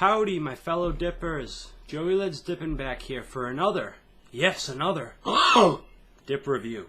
Howdy, my fellow dippers. Joey Lid's dipping back here for another, yes, another, dip review.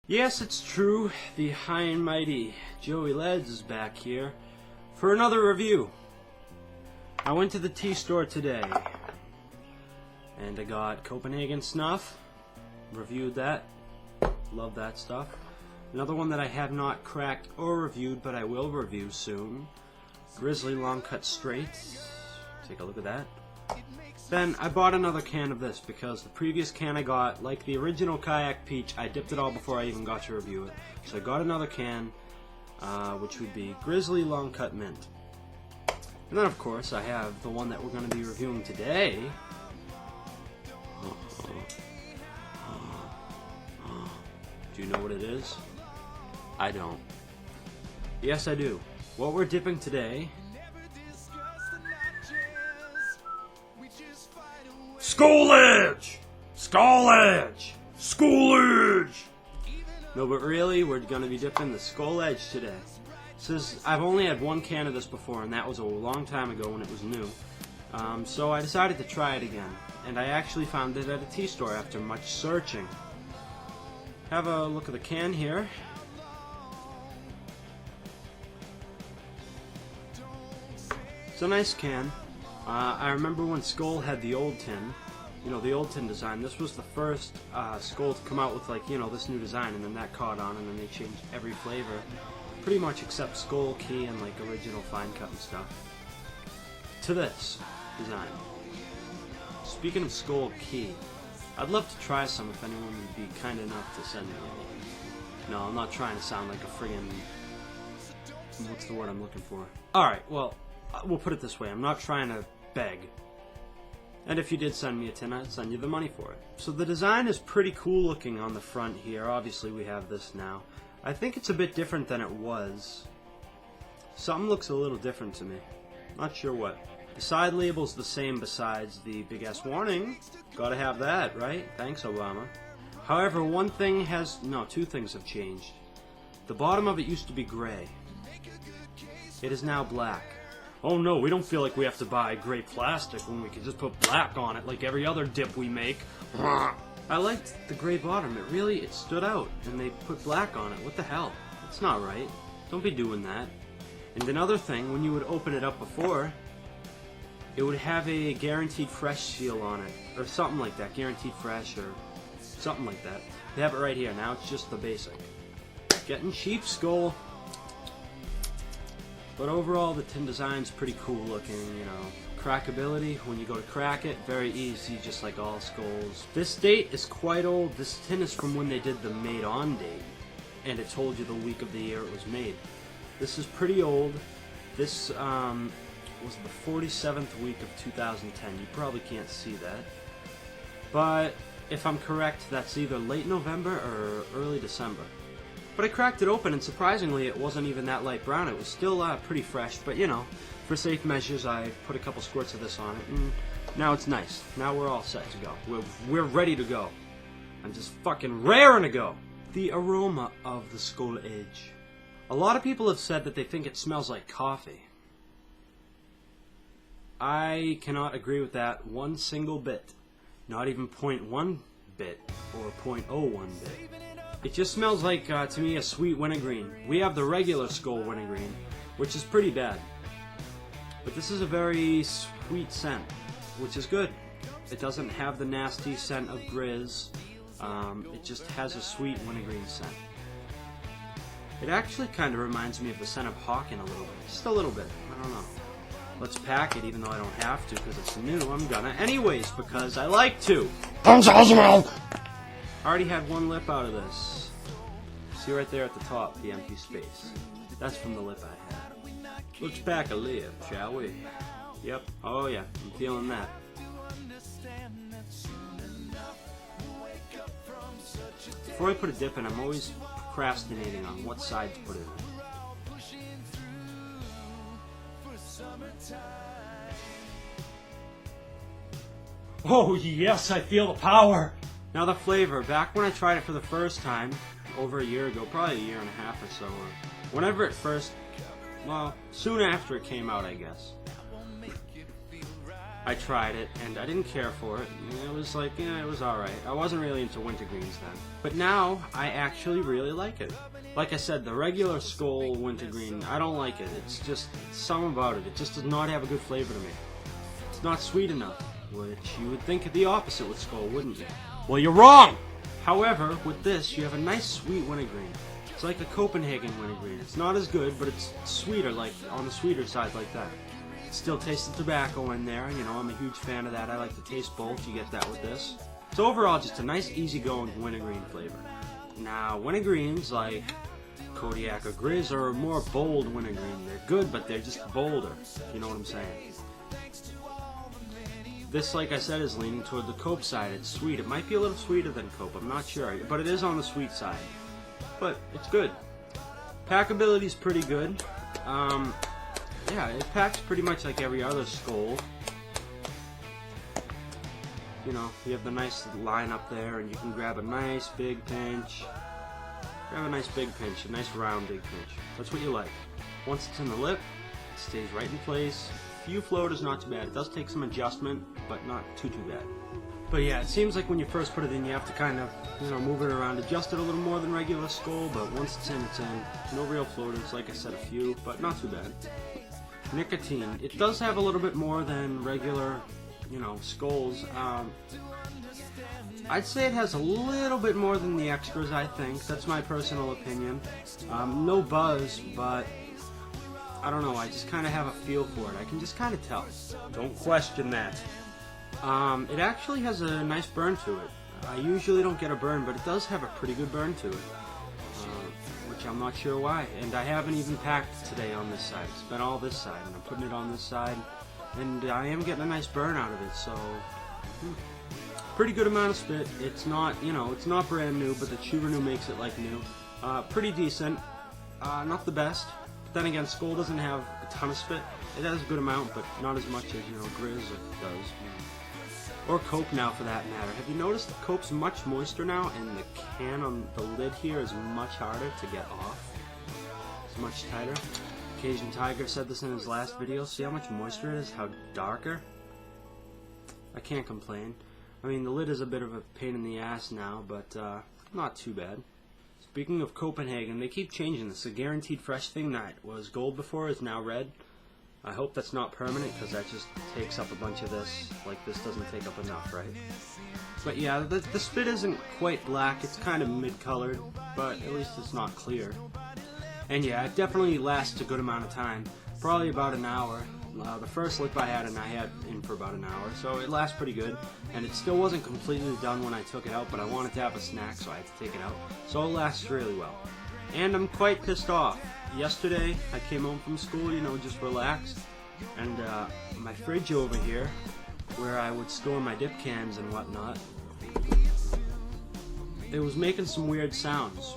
Yes, it's true, the high and mighty Joey Leds is back here for another review. I went to the tea store today, and I got Copenhagen Snuff, reviewed that, love that stuff. Another one that I have not cracked or reviewed, but I will review soon, Grizzly Long Cut Straight, take a look at that. Then I bought another can of this because the previous can I got, like the original Kayak Peach, I dipped it all before I even got to review it. So I got another can, which would be Grizzly Long Cut Mint. And then of course I have the one that we're going to be reviewing today. Do you know what it is? I don't. Yes, I do. What we're dipping today, Skoal Edge! Skoal Edge! Skoal Edge! No, but really, we're going to be dipping the Skoal Edge today. I've only had one can of this before, and that was a long time ago when it was new. So I decided to try it again, and I actually found it at a tea store after much searching. Have a look at the can here. It's a nice can. I remember when Skoal had the old tin, you know, the old tin design. This was the first Skoal to come out with, like, you know, this new design, and then that caught on, and then they changed every flavor, pretty much except Skoal Key and, like, original fine cut and stuff, to this design. Speaking of Skoal Key, I'd love to try some if anyone would be kind enough to send me any. No, I'm not trying to sound like a friggin', what's the word I'm looking for? Alright, well, we'll put it this way, I'm not trying to beg. And if you did send me a tin, I'd send you the money for it. So the design is pretty cool looking on the front here. Obviously we have this now. I think it's a bit different than it was. Something looks a little different to me. Not sure what. The side label's the same besides the big ass warning. Gotta have that, right? Thanks, Obama. However, two things have changed. The bottom of it used to be gray. It is now black. Oh no, we don't feel like we have to buy gray plastic when we can just put black on it like every other dip we make. I liked the gray bottom. It stood out, and they put black on it. What the hell? It's not right. Don't be doing that. And another thing, when you would open it up before, it would have a guaranteed fresh seal on it, or something like that. Guaranteed fresh, or something like that. They have it right here. Now it's just the basic. Getting cheap, Skoal. But overall, the tin design's pretty cool looking, you know. Crackability, when you go to crack it, very easy, just like all Skoals. This date is quite old. This tin is from when they did the made on date, and it told you the week of the year it was made. This is pretty old. This was the 47th week of 2010. You probably can't see that. But if I'm correct, that's either late November or early December. But I cracked it open, and surprisingly, it wasn't even that light brown. It was still pretty fresh, but you know, for safe measures, I put a couple squirts of this on it, and now it's nice. Now we're all set to go. We're ready to go. I'm just fucking raring to go. The aroma of the Skoal Edge. A lot of people have said that they think it smells like coffee. I cannot agree with that one single bit. Not even 0.1 bit or 0.01 bit. It just smells like, to me, a sweet wintergreen. We have the regular Skoal wintergreen, which is pretty bad. But this is a very sweet scent, which is good. It doesn't have the nasty scent of Grizz. It just has a sweet wintergreen scent. It actually kind of reminds me of the scent of Hawken a little bit. Just a little bit. I don't know. Let's pack it, even though I don't have to, because it's new. I'm gonna anyways, because I like to. I already had one lip out of this. See right there at the top, the empty space. That's from the lip I had. Let's pack a lip, shall we? Yep. Oh yeah, I'm feeling that. Before I put a dip in, I'm always procrastinating on what side to put it in. Oh yes, I feel the power! Now the flavor, back when I tried it for the first time, over a year ago, probably a year and a half or so, or whenever it first, well, soon after it came out, I guess. I tried it, and I didn't care for it. It was like, yeah, it was alright. I wasn't really into wintergreens then. But now, I actually really like it. Like I said, the regular Skoal wintergreen, I don't like it. It's just something about it. It just does not have a good flavor to me. It's not sweet enough, which you would think the opposite with Skoal, wouldn't you? Well, you're wrong! However, with this, you have a nice sweet wintergreen. It's like a Copenhagen wintergreen. It's not as good, but it's sweeter, like on the sweeter side like that. Still taste the tobacco in there, you know, I'm a huge fan of that. I like to taste both, you get that with this. So overall, just a nice easygoing wintergreen flavor. Now, wintergreens like Kodiak or Grizz are more bold wintergreen. They're good, but they're just bolder, you know what I'm saying. This, like I said, is leaning toward the Cope side. It's sweet. It might be a little sweeter than Cope, I'm not sure, but it is on the sweet side. But it's good. Packability's pretty good. Yeah, it packs pretty much like every other Skoal. You know, you have the nice line up there, and you can grab a nice big pinch. Grab a nice big pinch, a nice round big pinch. That's what you like. Once it's in the lip, it stays right in place. Few float is not too bad. It does take some adjustment, but not too bad. But yeah, it seems like when you first put it in, you have to kind of, you know, move it around, adjust it a little more than regular Skoal, but once it's in, it's in. No real floaters, like I said, a few, but not too bad. Nicotine. It does have a little bit more than regular, you know, Skoals. I'd say it has a little bit more than the extras, I think. That's my personal opinion. No buzz, but I don't know, I just kind of have a feel for it. I can just kind of tell. Don't question that. It actually has a nice burn to it. I usually don't get a burn, but it does have a pretty good burn to it. Which I'm not sure why. And I haven't even packed today on this side. It's been all this side, and I'm putting it on this side. And I am getting a nice burn out of it, so pretty good amount of spit. It's not, you know, it's not brand new, but the chew renew makes it like new. Pretty decent. Not the best. But then again, Skoal doesn't have a ton of spit. It has a good amount, but not as much as, you know, Grizz does. Or Cope now, for that matter. Have you noticed that Cope's much moister now, and the can on the lid here is much harder to get off? It's much tighter. Cajun Tiger said this in his last video. See how much moisture it is? How darker? I can't complain. I mean, the lid is a bit of a pain in the ass now, but not too bad. Speaking of Copenhagen, they keep changing this. A guaranteed fresh thing that was gold before is now red. I hope that's not permanent, because that just takes up a bunch of this. Like, this doesn't take up enough, right? But yeah, the spit isn't quite black. It's kind of mid-colored, but at least it's not clear. And yeah, it definitely lasts a good amount of time. Probably about an hour. The first lip I had in for about an hour, so it lasts pretty good. And it still wasn't completely done when I took it out, but I wanted to have a snack, so I had to take it out. So it lasts really well. And I'm quite pissed off. Yesterday, I came home from school, you know, just relaxed, and my fridge over here, where I would store my dip cans and whatnot, it was making some weird sounds.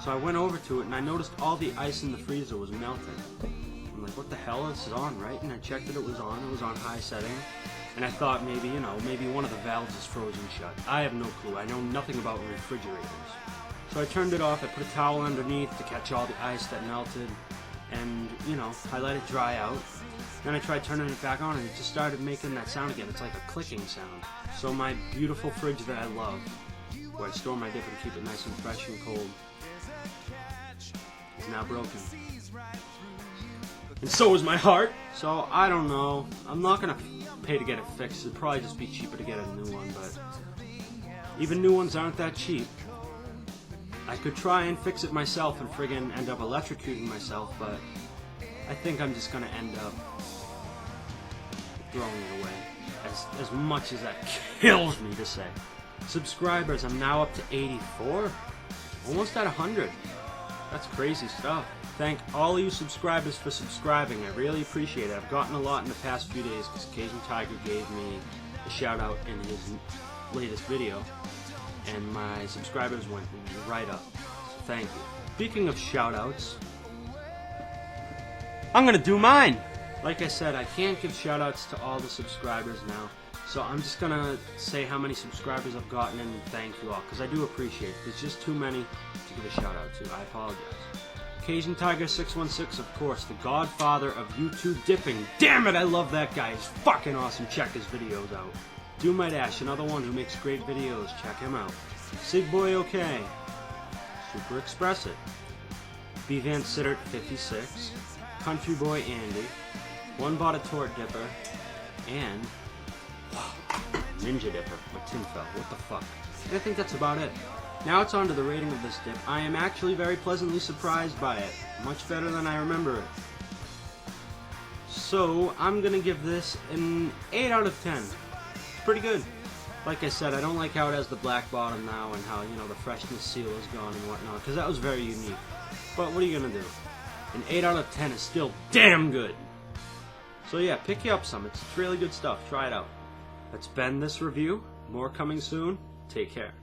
So I went over to it, and I noticed all the ice in the freezer was melting. I'm like, what the hell, this is on, right? And I checked that it was on high setting, and I thought maybe, you know, maybe one of the valves is frozen shut. I have no clue. I know nothing about refrigerators. So I turned it off, I put a towel underneath to catch all the ice that melted, and, you know, I let it dry out. Then I tried turning it back on, and it just started making that sound again. It's like a clicking sound. So my beautiful fridge that I love, where I store my dip and keep it nice and fresh and cold, is now broken. And so is my heart. So I don't know. I'm not gonna pay to get it fixed. It'd probably just be cheaper to get a new one, but even new ones aren't that cheap. I could try and fix it myself and friggin' end up electrocuting myself, but I think I'm just gonna end up throwing it away. As much as that kills me to say. Subscribers, I'm now up to 84. Almost at 100. That's crazy stuff. Thank all you subscribers for subscribing. I really appreciate it. I've gotten a lot in the past few days because Cajun Tiger gave me a shout out in his latest video, and my subscribers went right up. So thank you. Speaking of shout outs, I'm gonna do mine. Like I said, I can't give shout outs to all the subscribers now, so I'm just gonna say how many subscribers I've gotten and thank you all, because I do appreciate it. There's just too many to give a shout out to. I apologize. Cajun Tiger 616, of course, the godfather of YouTube dipping. Damn it, I love that guy. He's fucking awesome. Check his videos out. Do My Dash, another one who makes great videos. Check him out. Sig Boy OK. Super Express It. B Van Sittert 56. Country Boy Andy. One Bought a Tort Dipper. And Ninja Dipper. My tin fell. What the fuck? I think that's about it. Now it's on to the rating of this dip. I am actually very pleasantly surprised by it. Much better than I remember it. So, I'm gonna give this an 8 out of 10. Pretty good. Like I said, I don't like how it has the black bottom now and how, you know, the freshness seal is gone and whatnot, because that was very unique. But what are you gonna do? An 8 out of 10 is still damn good. So yeah, pick you up some. It's really good stuff. Try it out. That's been this review. More coming soon. Take care.